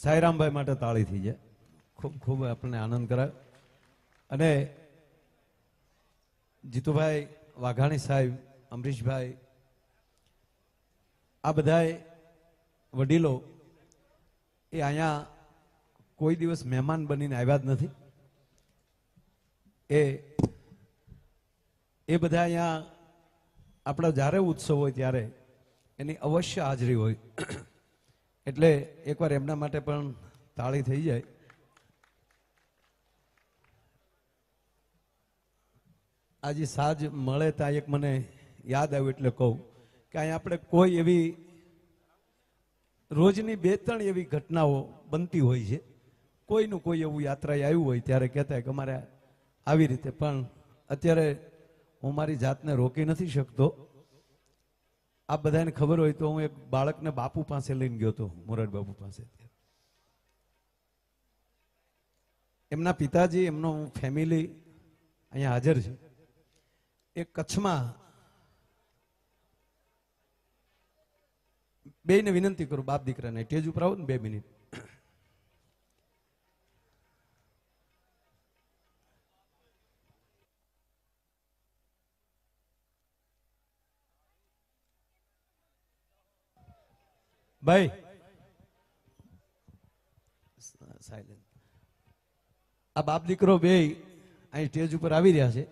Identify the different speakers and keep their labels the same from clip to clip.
Speaker 1: સાઈરામભાઈ માટે તાળી થઈ જાય. ખૂબ ખૂબ આપણને આનંદ કરાય. અને જીતુભાઈ વાઘાણી સાહેબ, અમરીશભાઈ, આ બધાય વડીલો એ અહીંયા કોઈ દિવસ મહેમાન બનીને આવ્યા જ નથી. એ બધા અહીંયા આપણા જ્યારે ઉત્સવ હોય ત્યારે એની અવશ્ય હાજરી હોય. એટલે એકવાર એમના માટે પણ તાળી થઈ જાય. આજે સાજ મળે ત્યાં એક મને યાદ આવ્યું એટલે કહું કે અહીંયા આપણે કોઈ એવી રોજની 2-3 એવી ઘટનાઓ બનતી હોય છે. કોઈનું કોઈ એવું યાત્રાએ આવ્યું હોય ત્યારે કહેતા કે અમારે આવી રીતે, પણ અત્યારે હું મારી જાતને રોકી નથી શકતો. આ બધાને ખબર હોય તો હું એક બાળકને બાપુ પાસે લઈને ગયો હતો, મોરારી બાપુ પાસે. એમના પિતાજી, એમનો ફેમિલી અહીંયા હાજર છે. એ કચ્છમાં, બેયને વિનંતી કરું, બાપ દીકરાને સ્ટેજ ઉપર આવો ને 2 મિનિટ. ભાઈ સાયલેન્ટ. આ બાપ દીકરો બે અહીં સ્ટેજ ઉપર આવી રહ્યા છે.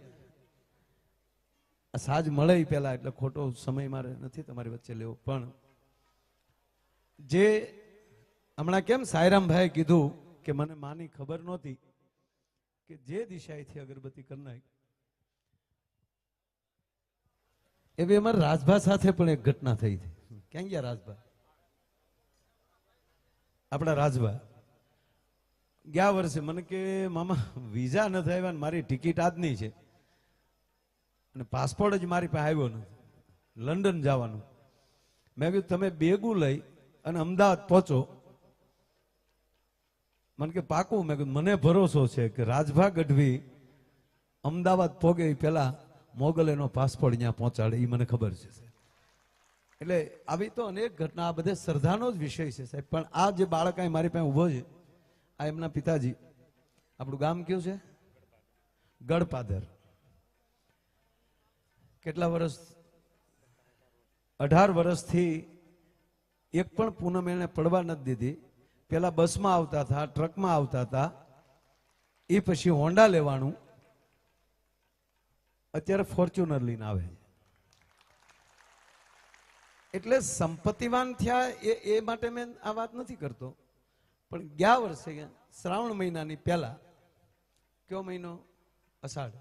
Speaker 1: સાજ મળે પેલા, એટલે ખોટો સમય મારે નથી તમારી વચ્ચે લેવો. પણ જે હમણાં કેમ સાયરામભાઈ કીધું કે મને માની ખબર નહોતી કે જે દિશાએથી અગરબત્તી કરી નાખી, એવી અમારા રાજભા સાથે પણ એક ઘટના થઈ હતી. ક્યાં ગયા રાજભા? આપણા રાજભા ગયા વર્ષે મને કે મામા વિઝા નથી આવ્યા ને મારી ટિકિટ આજની છે અને પાસપોર્ટ જ મારી પાસે આવ્યો નથી, લંડન જવાનું. મેં કીધું તમે બેગું લઈ અને અમદાવાદ પહોંચો. મને કે પાકું? મેં કીધું મને ભરોસો છે કે રાજભા ગઢવી અમદાવાદ પોગે પેલા મોગલ એનો પાસપોર્ટ અહીંયા પહોંચાડે, એ મને ખબર છે. એટલે આવી તો અનેક ઘટના, આ બધે શ્રદ્ધાનો જ વિષય છે સાહેબ. પણ આ જે બાળક અહીં મારી પાસે ઉભો છે, આ એમના પિતાજી. આપણું ગામ કયું છે? ગળપાદર. કેટલા વર્ષ? 18 વર્ષથી એક પણ પૂનમ એને પડવા નથી દીધી. પેલા બસમાં આવતા હતા, ટ્રકમાં આવતા હતા, એ પછી હોન્ડા લેવાનું, અત્યારે ફોર્ચ્યુનર લઈને આવે. એટલે સંપત્તિવાન થયા એ માટે મેં આ વાત નથી કરતો. પણ ગયા વર્ષે શ્રાવણ મહિનાની પહેલા, કયો મહિનો? અષાઢ.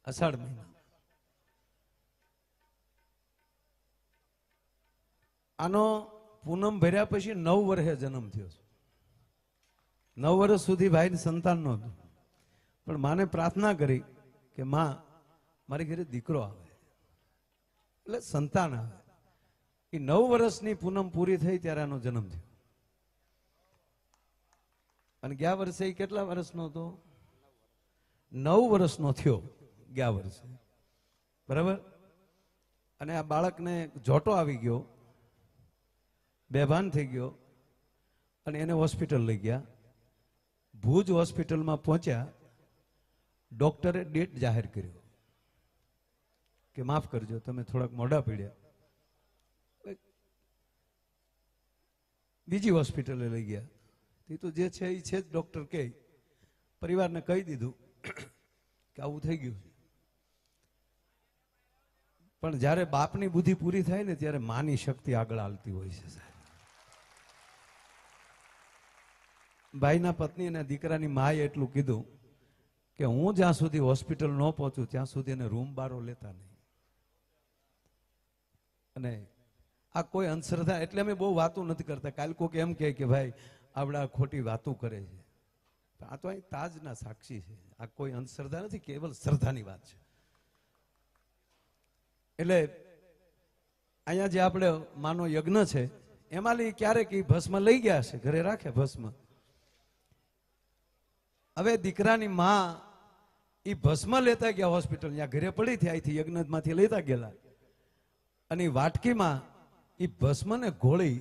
Speaker 1: અષાઢ મહિના. આનો પૂનમ ભર્યા પછી 9 વર્ષે જન્મ થયો છે. 9 વર્ષ સુધી ભાઈને સંતાન નહોતું. પણ માને પ્રાર્થના કરી કે માં મારી ઘરે દીકરો આવે, એટલે સંતાન આવે. એ 9 વર્ષની પૂનમ પૂરી થઈ ત્યારે આનો જન્મ થયો. અને ગયા વર્ષે એ કેટલા વર્ષનો હતો? 9 વર્ષનો થયો ગયા વર્ષે, બરાબર. અને આ બાળકને જોટો આવી ગયો, બેભાન થઈ ગયો, અને એને હોસ્પિટલ લઈ ગયા. ભુજ હોસ્પિટલમાં પહોંચ્યા, ડોક્ટરે ડેટ જાહેર કર્યો કે માફ કરજો તમે થોડાક મોડા પડ્યા. બીજી હોસ્પિટલે લઈ ગયા. એ તો જે છે એ છે જ, ડોક્ટર કહે. પરિવારને કહી દીધું કે આવું થઈ ગયું છે. પણ જ્યારે બાપની બુદ્ધિ પૂરી થાય ને ત્યારે માની શક્તિ આગળ હાલતી હોય છે સાહેબ. ભાઈના પત્ની અને દીકરાની માએ એટલું કીધું કે હું જ્યાં સુધી હોસ્પિટલ ન પહોંચું ત્યાં સુધી એને રૂમ બારો લેતા નહીં. અને આ કોઈ અંધશ્રદ્ધા, એટલે અમે બહુ વાતો નથી કરતા. કાલ કોક એમ કહે કે ભાઈ આવડા ખોટી વાતો કરે છે. આ તો અહીં તાજના સાક્ષી છે. આ કોઈ અંધશ્રદ્ધા નથી, કેવલ શ્રદ્ધાની વાત છે. એટલે અહીંયા જે આપણે માનો યજ્ઞ છે એમાં લઈ ક્યારેક ભસ્મ લઈ ગયા છે, ઘરે રાખે ભસ્મ. હવે દીકરાની માં એ ભસ્મ લેતા ગયા હોસ્પિટલ, ત્યાં ઘરે પડી હતી, અહીંથી યજ્ઞમાંથી લેતા ગયેલા. અને વાટકીમાં એ ભસ્મને ઘોળી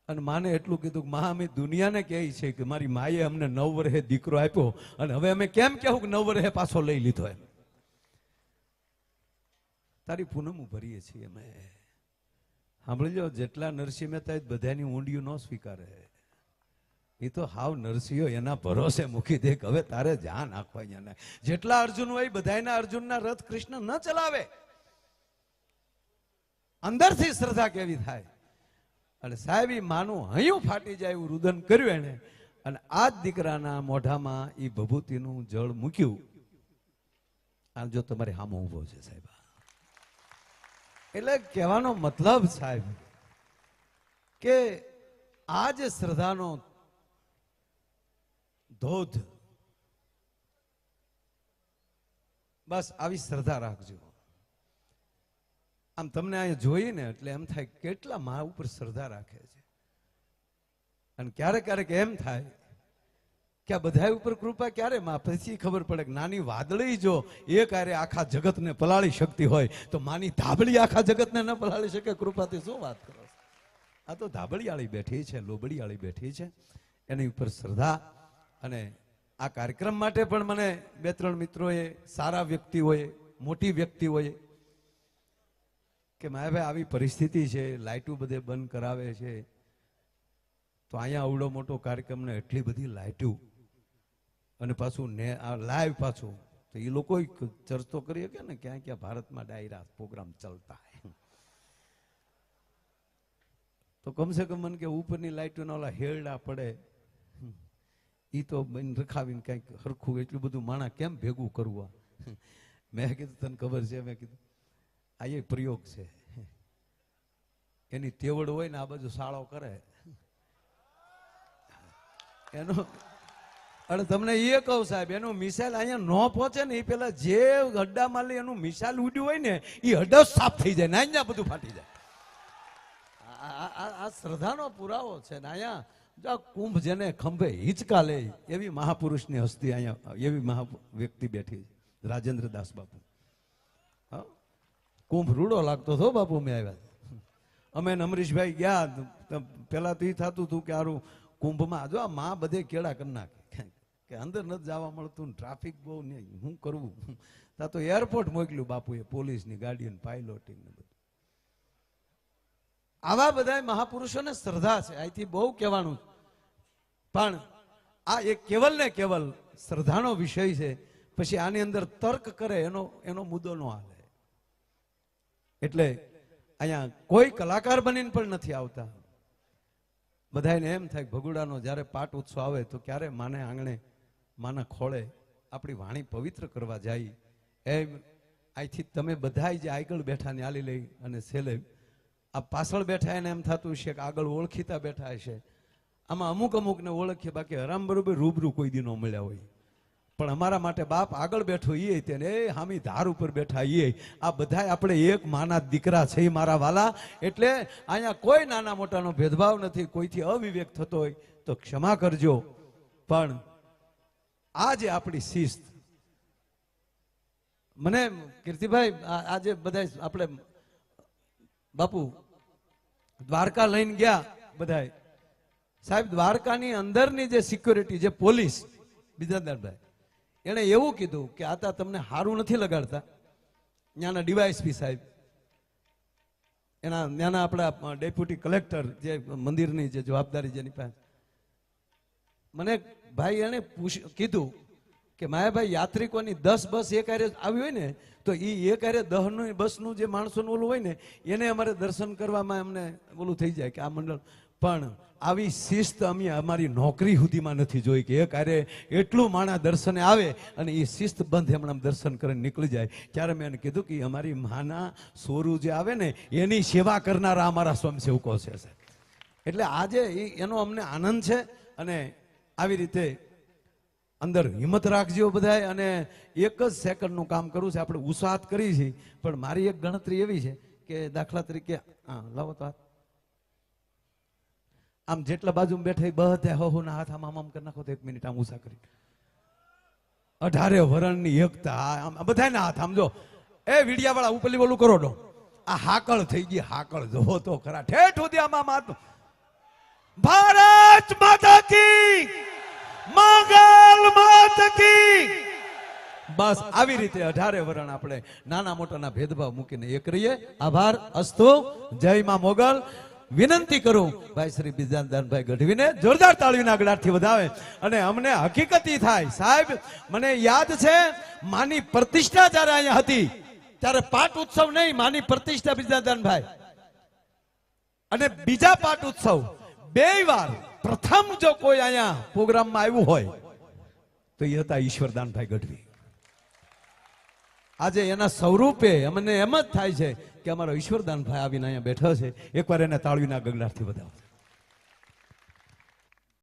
Speaker 1: અને માને એટલું કીધું કે માં અમે દુનિયાને કહે છે કે મારી માએ અમને 9 વર્ષે દીકરો આપ્યો અને હવે અમે કેમ કહેવું કે 9 વર્ષે પાછો લઈ લીધો એમ. તારી પૂનમ ભરીએ છીએ અમે. સાંભળી લો, જેટલા નરસિંહ મહેતા બધાની ઊંડિયું ન સ્વીકારે. એ તો હાવ નરસિંહો એના ભરોસે મૂકી દે કે હવે તારે જ્યાં નાખવા અહીંયા. જેટલા અર્જુન હોય બધાના અર્જુનના રથ કૃષ્ણ ન ચલાવે. અંદરથી શ્રદ્ધા કેવી થાય. અને સાહેબ ઈ માનું હૈયું ફાટી જાય એવું રુદન કર્યું એને. અને આ જ દીકરાના મોઢામાં એ ભભૂતિનું જળ મૂક્યું. આ જો તમારે હામો ઉભો છે સાહેબ. એટલે કહેવાનો મતલબ સાહેબ કે આ જે શ્રદ્ધાનો ધોધ, બસ આવી શ્રદ્ધા રાખજો. આમ તમને અહીંયા જોઈને એટલે એમ થાય કેટલા મા ઉપર શ્રદ્ધા રાખે છે. અને ક્યારેક ક્યારેક એમ થાય કે આ બધા ઉપર કૃપા ક્યારે માં? પછી ખબર પડે કે નાની વાદળી જો એક આરે આખા જગતને પલાળી શકતી હોય તો માની ધાબળી આખા જગતને ન પલાળી શકે કૃપાથી. શું વાત કરો? આ તો ધાબળીવાળી બેઠી છે, લોબડીવાળી બેઠી છે, એની ઉપર શ્રદ્ધા. અને આ કાર્યક્રમ માટે પણ મને 2-3 મિત્રોએ, સારા વ્યક્તિઓએ, મોટી વ્યક્તિઓએ કે માયાભાઈ આવી પરિસ્થિતિ છે, લાઇટો બધે બંધ કરાવે છે, તો અહીંયા આવડો મોટો કાર્યક્રમ ને એટલી બધી લાઇટો અને પાછું ને આ લાઈવ પાછું, તો એ લોકો ચર્ચો કરીએ કે ને ક્યાં ક્યાં ભારતમાં ડાયરા પ્રોગ્રામ ચલતા હે. તો કમસે કમ મને કે ઉપરની લાઇટોના ઓલા હેરડા પડે એ તો બન રખાવીને કંઈક હરખું એટલું બધું માણા કેમ ભેગું કરવું? મેં કીધું તને ખબર છે, મેં કીધું આ એ પ્રયોગ છે. એની તેવડ હોય ને આ બાજુ સાળો કરે એનો. અને તમને એ કહું સાહેબ, એનું મિસાઇલ અહીંયા ન પહોંચે ને એ પેલા જે હડ્ડામાં લઈ એનું મિસાઇલ ઉડ્યું હોય ને એ હડ્ડો સાફ થઈ જાય ને અહીંયા બધું ફાટી જાય. આ શ્રદ્ધાનો પુરાવો છે ને. અહીંયા કુંભ જેને ખંભે હિંચકા લે એવી મહાપુરુષની હસ્તી અહીંયા, એવી મહા વ્યક્તિ બેઠી છે, રાજેન્દ્ર દાસ બાપુ. કુંભ રૂડો લાગતો હતો બાપુ મેં આવ્યા. અમે અમરીશભાઈ ગયા પેલા તો એ થતું હતું કે આરું કુંભમાં જો આ માં બધે કેળા કરી નાખે કે અંદર નથી જવા મળતું, ટ્રાફિક બહુ નહીં, શું કરવું? તા તો એરપોર્ટ મોકલ્યું બાપુએ, પોલીસની ગાડી અને પાયલોટિંગ ને બધું. આવા બધા મહાપુરુષોને શ્રદ્ધા છે. અહીંથી બહુ કહેવાનું, પણ આ એક કેવલ ને કેવલ શ્રદ્ધાનો વિષય છે. પછી આની અંદર તર્ક કરે એનો મુદ્દો ન હાલે. એટલે અહીંયા કોઈ કલાકાર બનીને પણ નથી આવતા. બધાને એમ થાય ભગુડાનો જ્યારે પાટ ઉત્સવ આવે તો ક્યારે માને આંગણે, માના ખોળે આપણી વાણી પવિત્ર કરવા જાય. એમ અહીંથી તમે બધા જે આગળ બેઠા ને આલી લઈ અને છેલ્લે આ પાછળ બેઠા એને એમ થતું હશે કે આગળ ઓળખીતા બેઠા હશે. આમાં અમુકને ઓળખીએ, બાકી હરામ બરોબર રૂબરૂ કોઈ દી ન મળ્યા હોય. પણ અમારા માટે બાપ આગળ બેઠો એ તેને હામી ધાર ઉપર બેઠા એ આ બધા આપણે એક માના દીકરા છે મારા વાલા. એટલે અહીંયા કોઈ નાના મોટાનો ભેદભાવ નથી. કોઈથી અવિવેક થતો હોય તો ક્ષમા કરજો. પણ આ જે આપણી શિસ્ત, મને કીર્તિભાઈ આજે બધા આપણે બાપુ દ્વારકા લઈને ગયા બધા સાહેબ. દ્વારકાની અંદરની જે સિક્યોરિટી, જે પોલીસ, બિદ્રદાનભાઈ એને એવું કીધું કે આ તમને સારું નથી લગાડતા. ત્યાંના ડીવાયએસપી સાહેબ, એના ત્યાંના આપણા ડેપ્યુટી કલેક્ટર, જે મંદિરની જે જવાબદારી જેની પાસે, મને ભાઈ એને કીધું કે માયાભાઈ યાત્રિકોની 10 બસ એક હારે આવી હોય ને તો એ એક હારે 10 બસનું જે માણસોનું ઓલું હોય ને એને અમારે દર્શન કરવામાં અમને ઓલું થઈ જાય કે આ મંડળ. પણ આવી શિસ્ત અમે અમારી નોકરી સુધીમાં નથી જોઈ કે એક હારે એટલું માણા દર્શને આવે અને એ શિસ્ત બંધ હમણાં દર્શન કરીને નીકળી જાય. ત્યારે મેં એને કીધું કે અમારી માના સોરું જે આવે ને એની સેવા કરનારા અમારા સ્વયંસેવકો છે. એટલે આજે એનો અમને આનંદ છે. અને આવી રીતે અંદર હિંમત રાખજો બધાય. અને એક જ સેકન્ડનું કામ કરવું છે. આપણે ઉત્સાહત કરી છે, પણ મારી એક ગણતરી એવી છે કે દાખલા તરીકે લાવો તો હાથ, આમ જેટલા બાજુ બેઠા બધા હોના હાથ આમ આમ કરી નાખો તો 1 મિનિટ આમ ઉષા કરી 18 વરણની એકતા બધાના હાથ આમ જો. એ વીડિયા વાળા ઉપરલી બોલું કરો ડો. આ હાકળ થઈ ગઈ, હાકળ જોવો તો ખરા ઠેઠ સુધી આમ હાથ ભારત માતા કી, મંગલ માત કી. બસ આવી રીતે 18 વરણ આપણે નાના મોટાના ભેદભાવ મૂકીને એક રહીએ. આભાર. અસ્તુ. જય માં મોગલ. વિનંતી કરું ભાઈ શ્રી બિજાનદાનભાઈ ગઢવીને જોરદાર તાળીના ગળાથી વધાવે. અને અમને હકીકત ઈ થાય સાહેબ, મને યાદ છે માની પ્રતિષ્ઠા જ્યારે અહીંયા હતી ત્યારે પાટ ઉત્સવ નહીં, માની પ્રતિષ્ઠા બિજાનદાનભાઈ અને બીજા પાટ ઉત્સવ બે વાર. પ્રથમ જો કોઈ અહીંયા પ્રોગ્રામમાં આવ્યું હોય તો એ હતા ઈશ્વરદાનભાઈ ગઢવી. આજે એના સ્વરૂપે અમને એમ જ થાય છે કે અમારો ઈશ્વરદાનભાઈ આવીને અહીંયા બેઠો છે. એકવાર એને તાળીના ગગડાટથી વધાવો.